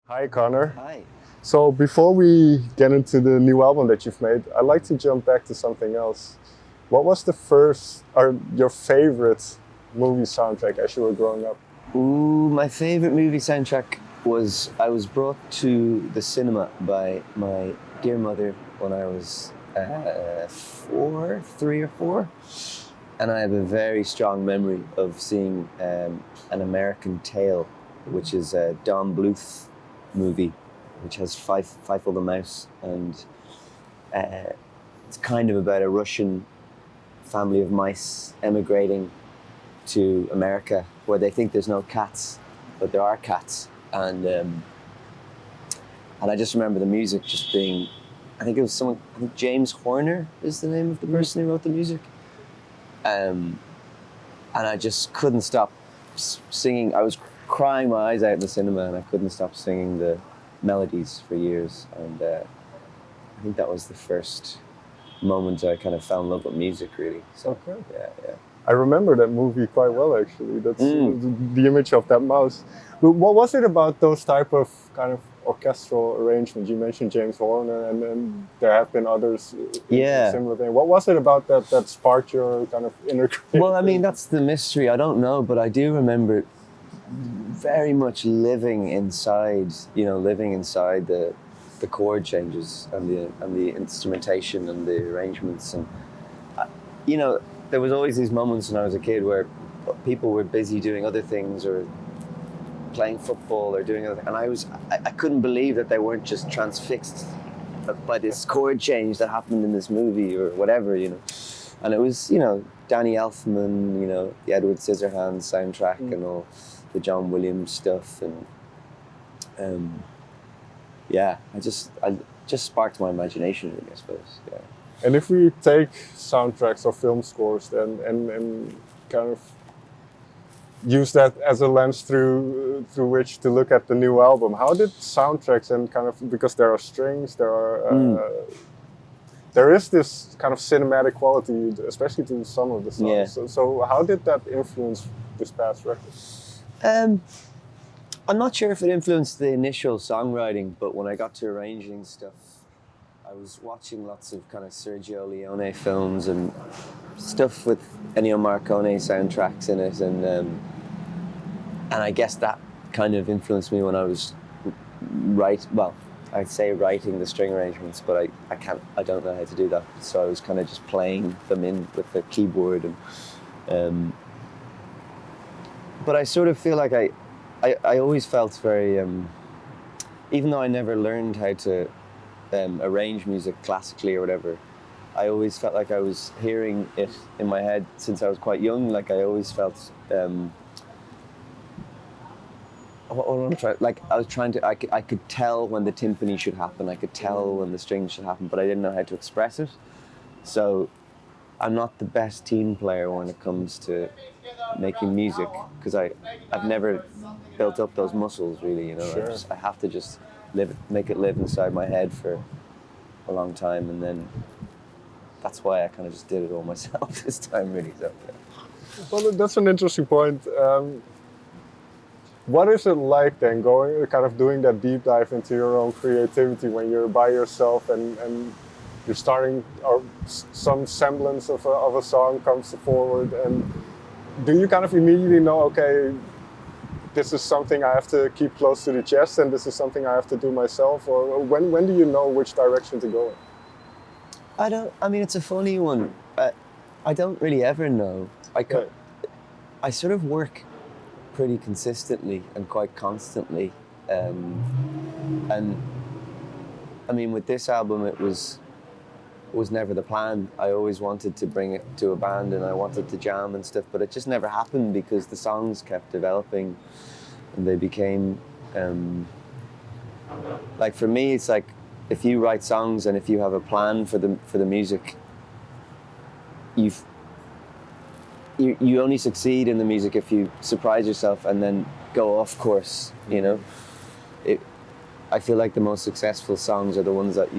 Hi, Connor. Hi. So before we get into the new album that you've made, I'd like to jump back to something else. What was the first or your favorite movie soundtrack as you were growing up? Ooh, my favorite movie soundtrack was I was brought to the cinema by my dear mother when I was four, 3 or 4, and I have a very strong memory of seeing an American Tale, which is a Don Bluth movie, which has Fievel the Mouse, and uh, it's kind of about a Russian family of mice emigrating to America where they think there's no cats, but there are cats. And I just remember the music just being, I think it was someone, I think James Horner is the name of the person who wrote the music. And I just couldn't stop singing. I was crying my eyes out in the cinema and I couldn't stop singing the melodies for years. And I think that was the first moment I kind of fell in love with music, really. So, Okay. yeah. I remember that movie quite well, actually. That's the image of that mouse. But what was it about those type of kind of orchestral arrangements? You mentioned James Horner, and then there have been others in Yeah. similar thing. What was it about that sparked your kind of inner creativity? Well, I mean, that's the mystery. I don't know, but I do remember very much living inside the chord changes and the instrumentation and the arrangements. And there was always these moments when I was a kid where people were busy doing other things or playing football or doing other things, and I couldn't believe that they weren't just transfixed by this chord change that happened in this movie or whatever. And it was Danny Elfman, the Edward Scissorhands soundtrack and all the John Williams stuff, and I just sparked my imagination, really, I suppose. Yeah. And if we take soundtracks or film scores then and kind of use that as a lens through which to look at the new album, how did soundtracks and kind of, because there are strings, there is this kind of cinematic quality, especially to some of the songs. Yeah. So how did that influence this past record? I'm not sure if it influenced the initial songwriting, but when I got to arranging stuff, I was watching lots of kind of Sergio Leone films and stuff with Ennio Morricone soundtracks in it, and I guess that kind of influenced me when I was I'd say writing the string arrangements, but I don't know how to do that, so I was kind of just playing them in with the keyboard, and but I sort of feel like I always felt very, even though I never learned how to arrange music classically or whatever, I always felt like I was hearing it in my head since I was quite young. Like I always felt, I could tell when the timpani should happen, I could tell when the strings should happen, but I didn't know how to express it. So I'm not the best team player when it comes to making music, because I've never built up those muscles, really. Sure. I have to just make it live inside my head for a long time, and then that's why I kind of just did it all myself this time, really. So, yeah. Well, that's an interesting point. What is it like then, doing that deep dive into your own creativity when you're by yourself and you're starting, or some semblance of a song comes forward, and do you kind of immediately know, okay, this is something I have to keep close to the chest and this is something I have to do myself, or when do you know which direction to go in? I mean, it's a funny one. I don't really ever know. I sort of work pretty consistently and quite constantly. And I mean, with this album, it was never the plan. I always wanted to bring it to a band and I wanted to jam and stuff, but it just never happened because the songs kept developing and they became, like for me, it's like if you write songs and if you have a plan for the music, you only succeed in the music if you surprise yourself and then go off course, I feel like the most successful songs are the ones that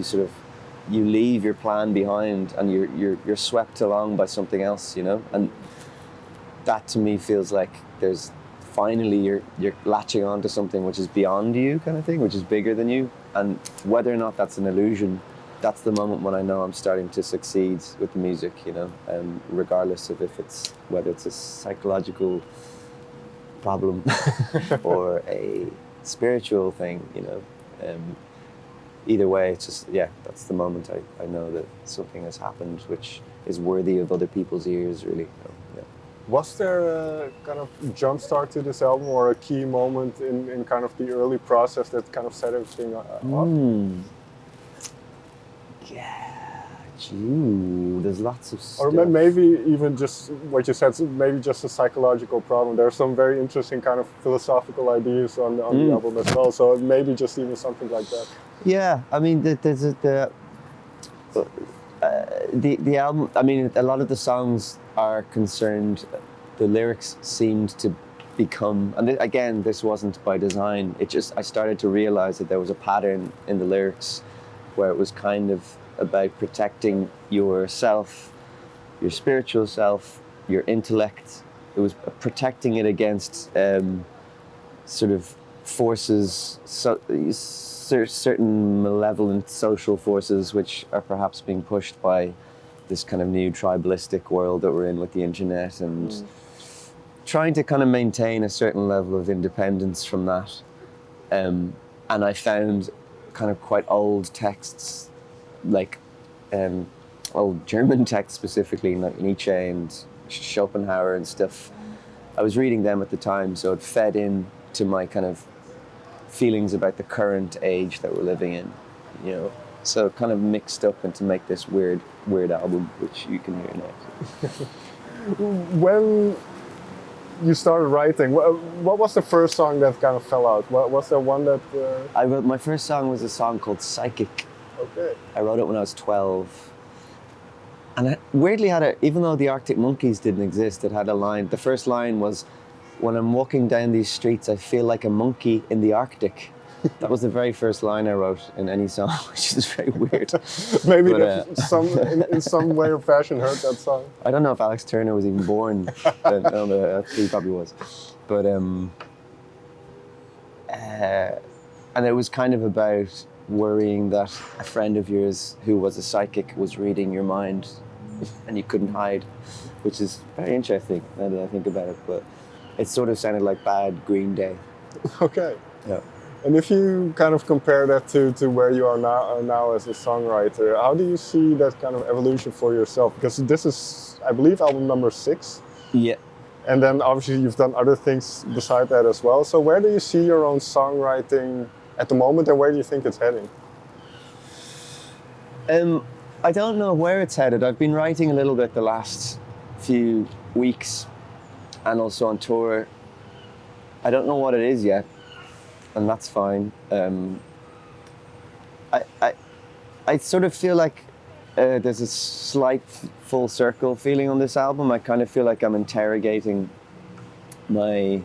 you leave your plan behind and you're swept along by something else, and that to me feels like there's finally you're latching on to something which is beyond you, kind of thing, which is bigger than you. And whether or not that's an illusion, that's the moment when I know I'm starting to succeed with the music, you know, regardless of whether it's a psychological problem or a spiritual thing, you know. Either way, it's just, yeah, that's the moment I know that something has happened which is worthy of other people's ears, really. So, yeah. Was there a kind of jump start to this album, or a key moment in kind of the early process that kind of set everything off? Yeah, there's lots of stuff. Or maybe even just what you said, maybe just a psychological problem. There are some very interesting kind of philosophical ideas on the album as well, so maybe just even something like that. Yeah, I mean, there's the album, I mean, a lot of the songs are concerned, the lyrics seemed to become, and again, this wasn't by design, I started to realize that there was a pattern in the lyrics where it was kind of about protecting yourself, your spiritual self, your intellect. It was protecting it against sort of forces, certain malevolent social forces which are perhaps being pushed by this kind of new tribalistic world that we're in with the internet, and trying to kind of maintain a certain level of independence from that. And I found kind of quite old texts, like old German texts specifically, like Nietzsche and Schopenhauer and stuff. I was reading them at the time, so it fed in to my kind of feelings about the current age that we're living in, you know. So it kind of mixed up and to make this weird album, which you can hear now. When you started writing, what was the first song that kind of fell out? Was there one that... I wrote, my first song was a song called Psychic. Okay. I wrote it when I was 12. And I weirdly had even though the Arctic Monkeys didn't exist, it had a line. The first line was, "When I'm walking down these streets, I feel like a monkey in the Arctic." That was the very first line I wrote in any song, which is very weird. Maybe in some way or fashion heard that song. I don't know if Alex Turner was even born. I don't know, he probably was. But and it was kind of about worrying that a friend of yours who was a psychic was reading your mind and you couldn't hide, which is very interesting now that I think about it. But it sort of sounded like bad Green Day. Okay. Yeah. And if you kind of compare that to where you are now as a songwriter, how do you see that kind of evolution for yourself? Because this is, I believe, album number 6. Yeah. And then obviously you've done other things beside that as well. So where do you see your own songwriting at the moment, and where do you think it's heading? I don't know where it's headed. I've been writing a little bit the last few weeks and also on tour. I don't know what it is yet, and that's fine. I sort of feel like there's a slight full circle feeling on this album. I kind of feel like I'm interrogating my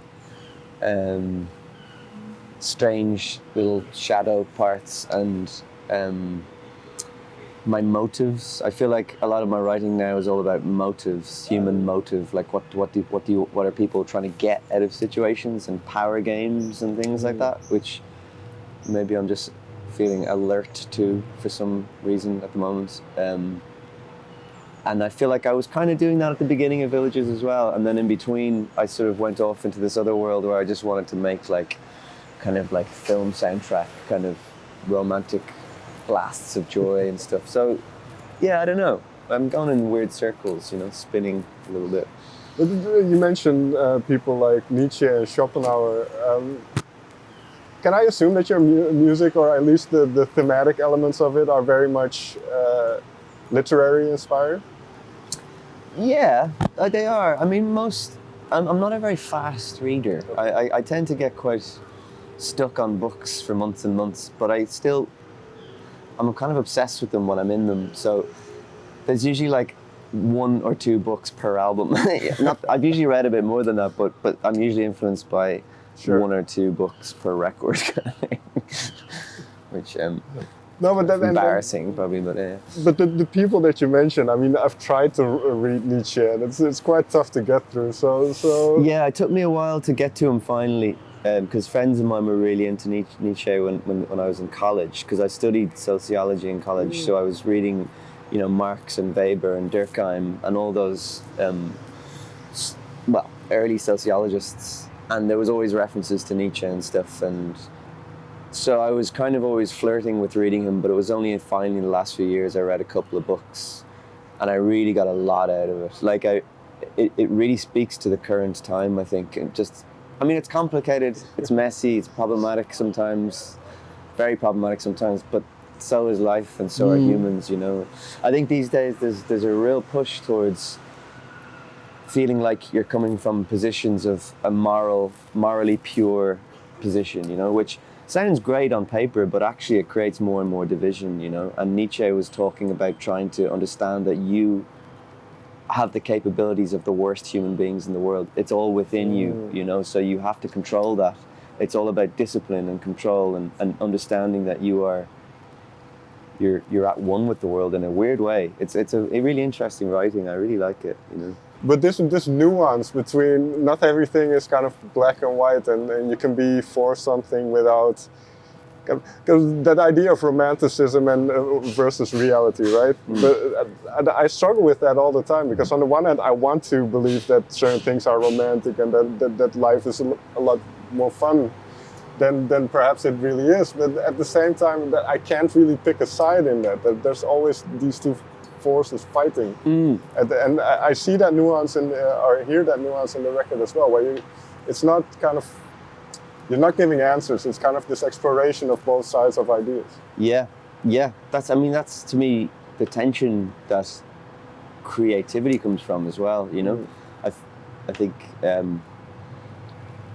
strange little shadow parts and my motives. I feel like a lot of my writing now is all about motives, human motive, like what are people trying to get out of situations, and power games and things like that, which maybe I'm just feeling alert to for some reason at the moment. And I feel like I was kind of doing that at the beginning of Villages as well, and then in between I sort of went off into this other world where I just wanted to make like kind of like film soundtrack, kind of romantic blasts of joy and stuff. So yeah, I don't know, I'm going in weird circles, you know, spinning a little bit. But you mentioned people like Nietzsche and Schopenhauer. Can I assume that your music, or at least the thematic elements of it, are very much literary inspired? Yeah, they are. I mean, I'm not a very fast reader. I tend to get quite stuck on books for months and months, but I'm kind of obsessed with them when I'm in them. So there's usually like 1 or 2 books per album. I've usually read a bit more than that, but I'm usually influenced by 1 or 2 books per record kind of thing. Which No, but embarrassing probably, but yeah. But the people that you mentioned, I mean, I've tried to read Nietzsche, and it's quite tough to get through. So yeah, it took me a while to get to him finally, because friends of mine were really into Nietzsche when I was in college, because I studied sociology in college, so I was reading, Marx and Weber and Durkheim and all those, early sociologists, and there was always references to Nietzsche and stuff, and so I was kind of always flirting with reading him, but it was only finally in the last few years I read a couple of books, and I really got a lot out of it. Like it really speaks to the current time, I think. And it's complicated, it's messy, it's problematic sometimes, very problematic sometimes, but so is life and so are humans, I think these days there's a real push towards feeling like you're coming from positions of a morally pure position, which sounds great on paper, but actually it creates more and more division, And Nietzsche was talking about trying to understand that you have the capabilities of the worst human beings in the world. It's all within you, so you have to control that. It's all about discipline and control and understanding that you're at one with the world in a weird way. It's a really interesting writing. I really like it, But this nuance between not everything is kind of black and white, and you can be for something without, because that idea of romanticism and versus reality, right? But I struggle with that all the time, because on the one hand I want to believe that certain things are romantic and that life is a lot more fun than perhaps it really is, but at the same time that I can't really pick a side in that there's always these two forces fighting, and I see that nuance or hear that nuance in the record as well, where it's not kind of, you're not giving answers, it's kind of this exploration of both sides of ideas. Yeah, that's to me the tension that creativity comes from as well, I think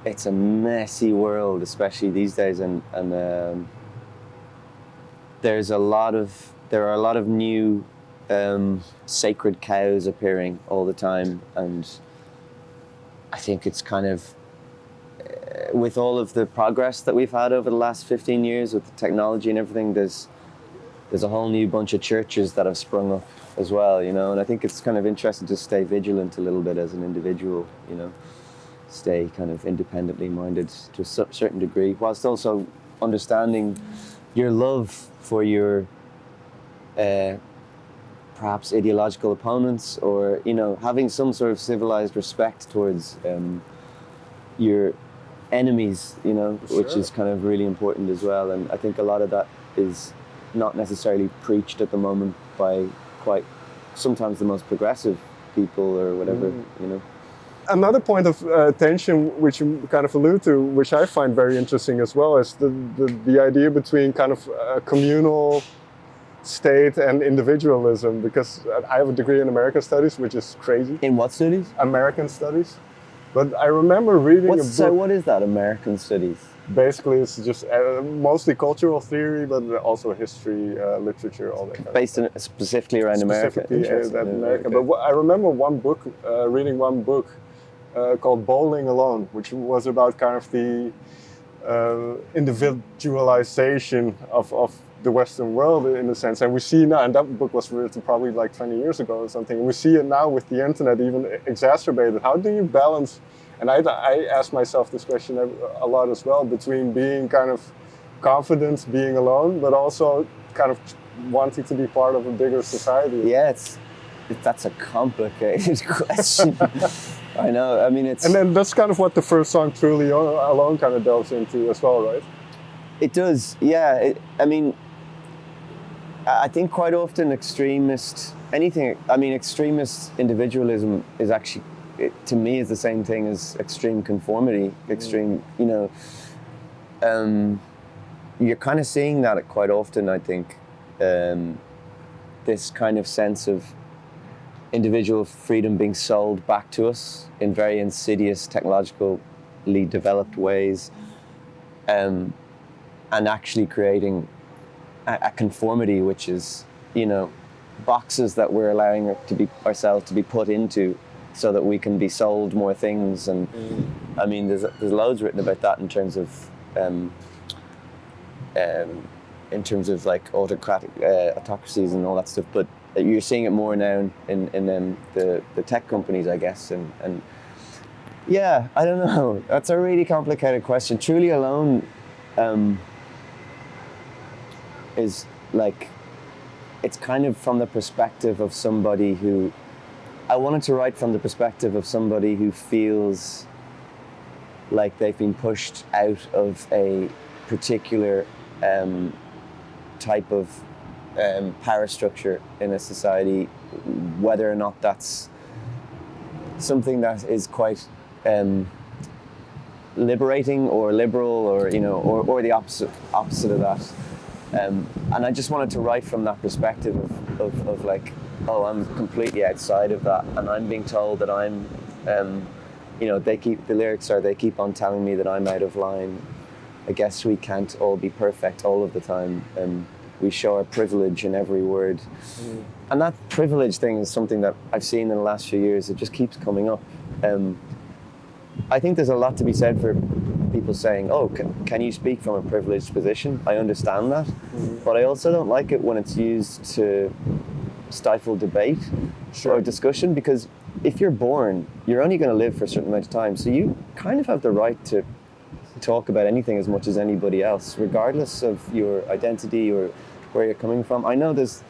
it's a messy world, especially these days, and there are a lot of new sacred cows appearing all the time, and I think it's kind of with all of the progress that we've had over the last 15 years with the technology and everything, there's a whole new bunch of churches that have sprung up as well, and I think it's kind of interesting to stay vigilant a little bit as an individual, stay kind of independently minded to a certain degree, whilst also understanding your love for your perhaps ideological opponents, or having some sort of civilized respect towards your enemies, which is kind of really important as well. And I think a lot of that is not necessarily preached at the moment by quite sometimes the most progressive people or whatever, Another point of tension, which you kind of allude to, which I find very interesting as well, is the idea between kind of communal state and individualism, because I have a degree in American studies, which is crazy. In what studies? American studies. But I remember reading a book. So what is that, American studies? Basically, it's just mostly cultural theory, but also history, literature, all that kind Based of stuff. in, specifically around America? Specifically America. Okay. But I remember reading one book called Bowling Alone, which was about kind of the individualization of the Western world in a sense. And we see now, and that book was written probably like 20 years ago or something, we see it now with the internet even exacerbated. How do you balance, and I ask myself this question a lot as well, between being kind of confident, being alone, but also kind of wanting to be part of a bigger society? Yeah, that's a complicated question. I know, it's... And then that's kind of what the first song, Truly Alone, kind of delves into as well, right? It does, yeah. I think quite often extremist individualism is actually, to me, is the same thing as extreme conformity, extreme, you're kind of seeing that quite often, I think, this kind of sense of individual freedom being sold back to us in very insidious, technologically developed ways, and actually creating a conformity, which is, boxes that we're allowing ourselves to be put into, so that we can be sold more things. And there's loads written about that in terms of in terms of like autocratic autocracies and all that stuff. But you're seeing it more now in the tech companies, I guess. And yeah, I don't know. That's a really complicated question. Truly Alone is like, it's kind of from the perspective of somebody who, I wanted to write from the perspective of somebody who feels like they've been pushed out of a particular type of power structure in a society, whether or not that's something that is quite liberating or liberal, or or the opposite of that. And I just wanted to write from that perspective of like, oh, I'm completely outside of that, and I'm being told that I'm, they keep on telling me that I'm out of line. I guess we can't all be perfect all of the time. We show our privilege in every word. Mm. And that privilege thing is something that I've seen in the last few years. It just keeps coming up. I think there's a lot to be said for people saying, oh, can you speak from a privileged position? I understand that. Mm. But I also don't like it when it's used to stifle debate or discussion, because if you're born, you're only going to live for a certain amount of time. So you kind of have the right to talk about anything as much as anybody else, regardless of your identity or where you're coming from. I know that's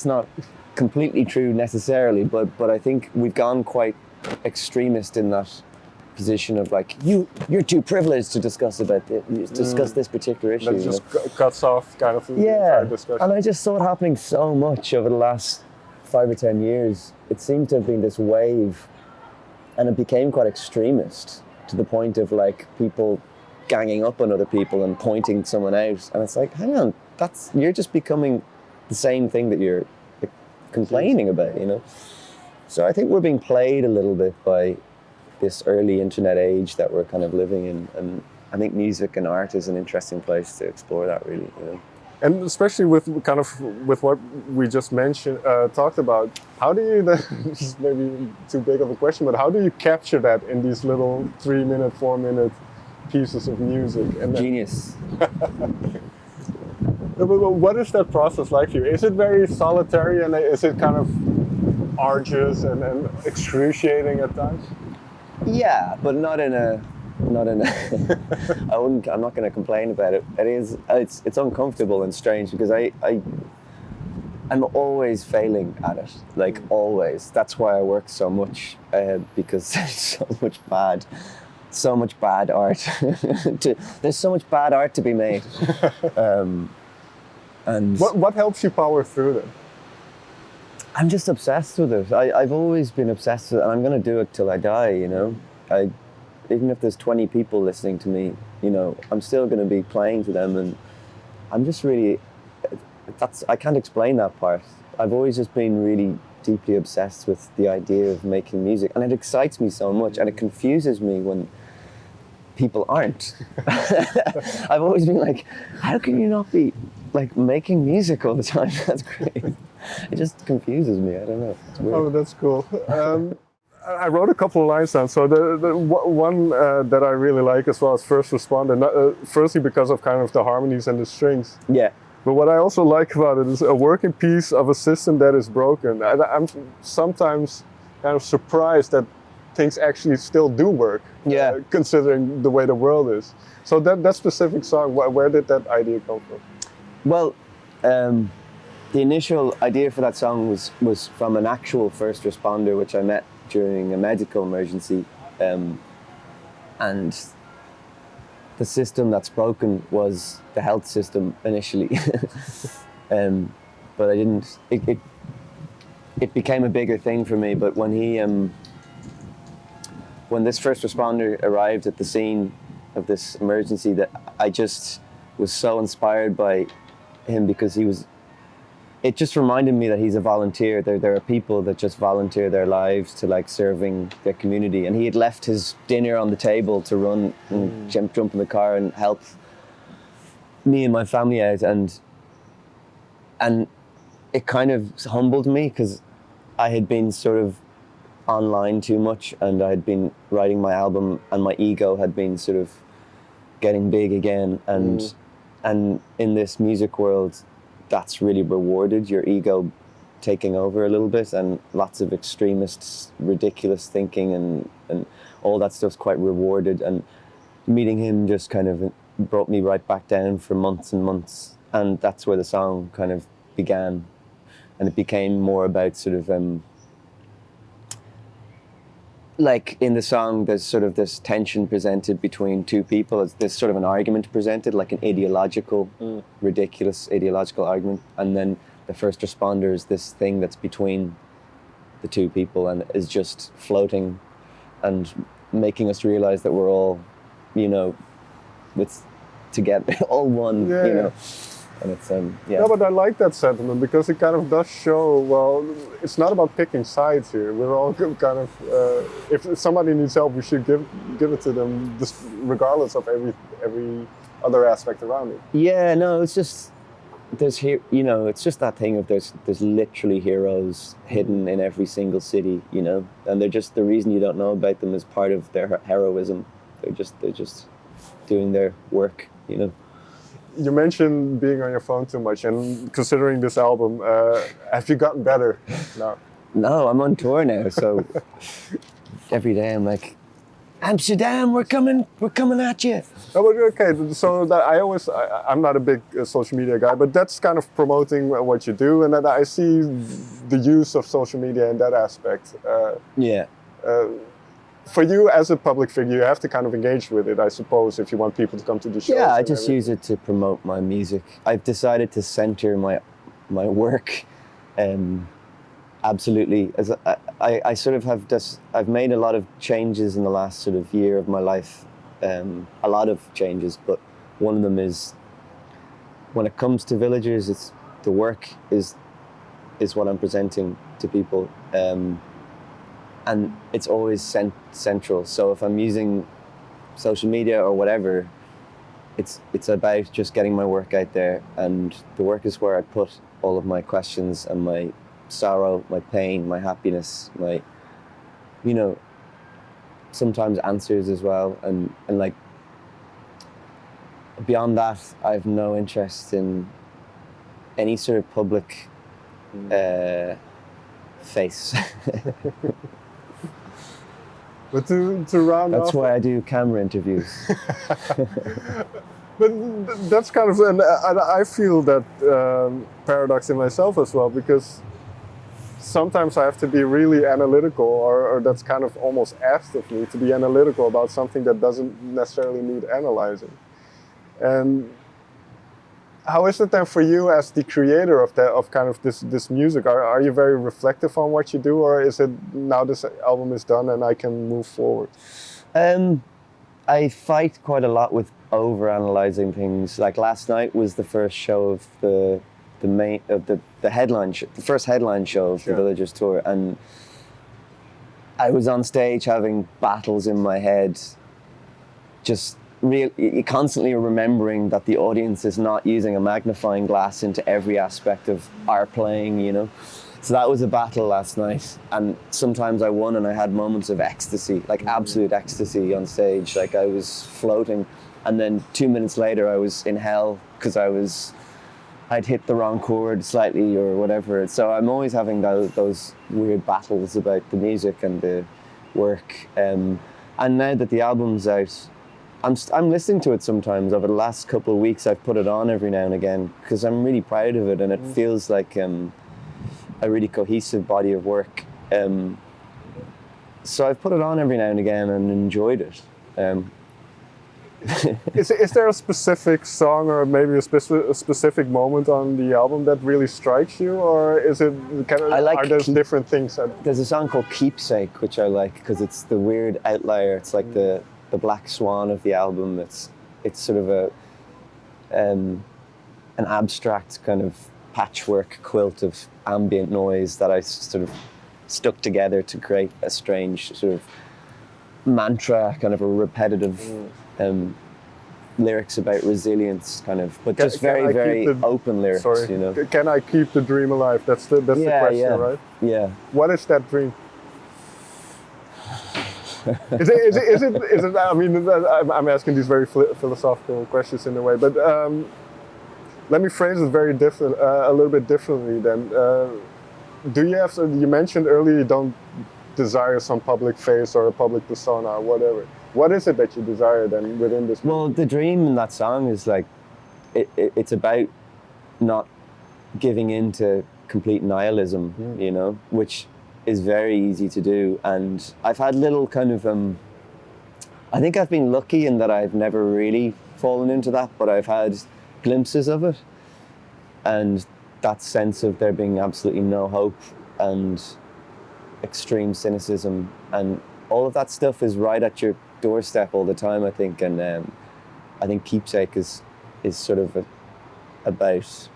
not completely true necessarily, but I think we've gone quite extremist in that position of like, you're too privileged to discuss this particular issue. That just cuts off kind of the entire discussion. And I just saw it happening so much over the last 5 or 10 years. It seemed to have been this wave, and it became quite extremist, to the point of like people ganging up on other people and pointing someone out. And it's like, hang on, you're just becoming the same thing that you're complaining about, So I think we're being played a little bit by this early internet age that we're kind of living in. And I think music and art is an interesting place to explore that, really, And especially with what we just mentioned, talked about, how do you, this is maybe too big of a question, but how do you capture that in these little 3-minute, 4-minute pieces of music? And then, genius. What is that process like for you? Is it very solitary, and is it kind of arduous and excruciating at times? Yeah, but not in a I'm not going to complain about it. It's uncomfortable and strange, because I'm always failing at it, like always. That's why I work so much, because there's so much bad art. There's so much bad art to be made. And what helps you power through that? I'm just obsessed with it. I've always been obsessed with it, and I'm going to do it till I die, Even if there's 20 people listening to me, I'm still going to be playing to them, and I'm just really, I can't explain that part. I've always just been really deeply obsessed with the idea of making music, and it excites me so much, and it confuses me when people aren't. I've always been like, how can you not be like making music all the time? That's great. It just confuses me. I don't know. It's weird. Oh, that's cool. I wrote a couple of lines down. So the one that I really like as well is First Responder. Firstly, because of kind of the harmonies and the strings. Yeah. But what I also like about it is a working piece of a system that is broken. I'm sometimes kind of surprised that things actually still do work. Yeah. Considering the way the world is. So that specific song, where did that idea come from? Well, the initial idea for that song was from an actual first responder, which I met during a medical emergency, and the system that's broken was the health system initially, but I didn't. It became a bigger thing for me. But when this first responder arrived at the scene of this emergency, that I just was so inspired by him, because it just reminded me that he's a volunteer. There are people that just volunteer their lives to like serving their community. And he had left his dinner on the table to run and jump in the car and help me and my family out. And it kind of humbled me, because I had been sort of online too much, and I had been writing my album, and my ego had been sort of getting big again. And And in this music world, that's really rewarded, your ego taking over a little bit, and lots of extremists, ridiculous thinking and all that stuff's quite rewarded. And meeting him just kind of brought me right back down for months and months. And that's where the song kind of began. And it became more about sort of, like in the song, there's sort of this tension presented between two people. There's sort of an argument presented, like an ideological, ridiculous ideological argument. And then the first responder is this thing that's between the two people and is just floating and making us realize that we're all, you know, it's together, all one, you know. And it's, yeah. No, but I like that sentiment because it kind of does show, well, it's not about picking sides here. We're all kind of, if somebody needs help, we should give it to them, just regardless of every other aspect around it. Yeah, no, it's just, there's here, you know, it's just that thing of there's literally heroes hidden in every single city, you know, and they're just, the reason you don't know about them is part of their heroism. They're just doing their work, you know. You mentioned being on your phone too much, and considering this album, have you gotten better now? No, I'm on tour now, so every day I'm like, Amsterdam, we're coming at you. Oh, but okay, so that I'm not a big social media guy, but that's kind of promoting what you do, and that I see the use of social media in that aspect. Yeah. For you as a public figure, you have to kind of engage with it, I suppose, if you want people to come to the show. Yeah, I just use it to promote my music. I've decided to center my work, absolutely. As I sort of have I've made a lot of changes in the last sort of year of my life, a lot of changes, but one of them is when it comes to villagers, it's the work is what I'm presenting to people. And it's always central. So if I'm using social media or whatever, it's about just getting my work out there. And the work is where I put all of my questions and my sorrow, my pain, my happiness, my, you know, sometimes answers as well. And like, beyond that, I have no interest in any sort of public face. But to round off... That's why I do camera interviews. But that's kind of, and I feel that paradox in myself as well, because sometimes I have to be really analytical, or that's kind of almost asked of me to be analytical about something that doesn't necessarily need analyzing. And how is it then for you as the creator of kind of this music? Are you very reflective on what you do, or is it now this album is done and I can move forward? I fight quite a lot with overanalyzing things. Like last night was the first show of the headline show, the first headline show of the Villagers tour, and I was on stage having battles in my head, just constantly remembering that the audience is not using a magnifying glass into every aspect of our playing, you know. So that was a battle last night, and sometimes I won and I had moments of ecstasy, like absolute ecstasy on stage, like I was floating, and then 2 minutes later I was in hell because I'd hit the wrong chord slightly or whatever. So I'm always having those weird battles about the music and the work, and now that the album's out, I'm listening to it sometimes. Over the last couple of weeks, I've put it on every now and again because I'm really proud of it, and it feels like a really cohesive body of work. So I've put it on every now and again and enjoyed it. Is there a specific song or maybe a specific moment on the album that really strikes you, or is it kind of, are there different things? There's a song called Keepsake, which I like because it's the weird outlier. It's like the black swan of the album. It's sort of an abstract kind of patchwork quilt of ambient noise that I sort of stuck together to create a strange sort of mantra, kind of a repetitive lyrics about resilience, kind of, but just very open lyrics. Sorry. You know. Can I keep the dream alive? That's the question, right? Yeah. What is that dream? Is it? I mean, I'm asking these very philosophical questions in a way, but let me phrase it very different, a little bit differently. Then, do you have? You mentioned earlier you don't desire some public face or a public persona or whatever. What is it that you desire then within this? Well, the dream in that song is like, it's about not giving in to complete nihilism, you know, which is very easy to do. And I've had little kind of, I think I've been lucky in that I've never really fallen into that, but I've had glimpses of it. And that sense of there being absolutely no hope and extreme cynicism and all of that stuff is right at your doorstep all the time, I think. And I think Keepsake is sort of about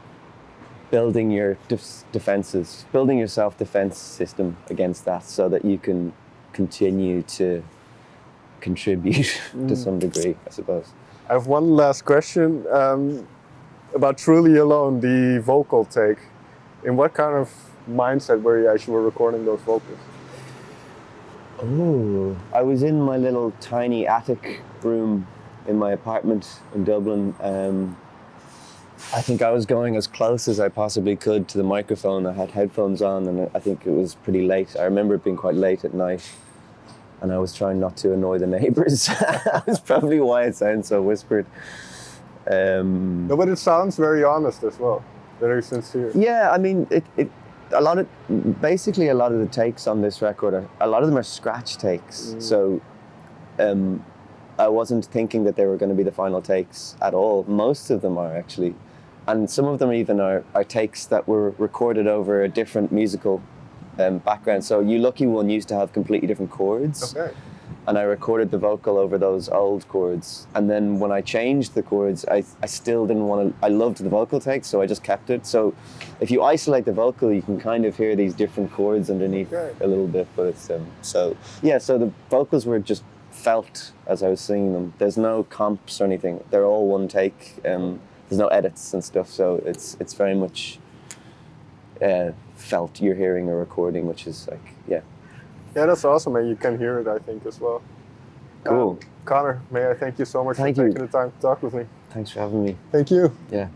building your defenses, building your self-defense system against that so that you can continue to contribute to some degree, I suppose. I have one last question about Truly Alone, the vocal take. In what kind of mindset were you as you were recording those vocals? Oh, I was in my little tiny attic room in my apartment in Dublin. I think I was going as close as I possibly could to the microphone. I had headphones on and I think it was pretty late. I remember it being quite late at night and I was trying not to annoy the neighbours. That's probably why it sounds so whispered. No, but it sounds very honest as well, very sincere. Yeah, I mean, basically a lot of the takes on this record, a lot of them are scratch takes. So I wasn't thinking that they were going to be the final takes at all. Most of them are actually. And some of them even are takes that were recorded over a different musical background. So You Lucky One used to have completely different chords. Okay. And I recorded the vocal over those old chords. And then when I changed the chords, I still didn't want to, I loved the vocal take, so I just kept it. So if you isolate the vocal, you can kind of hear these different chords underneath a little bit. But it's, so the vocals were just felt as I was singing them. There's no comps or anything. They're all one take. There's no edits and stuff. So it's very much felt. You're hearing a recording, which is like, yeah. Yeah, that's awesome, and you can hear it, I think, as well. Cool. Conor, may I thank you so much for taking the time to talk with me. Thanks for having me. Thank you. Yeah,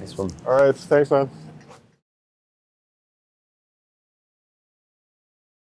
nice one. All right, thanks, man.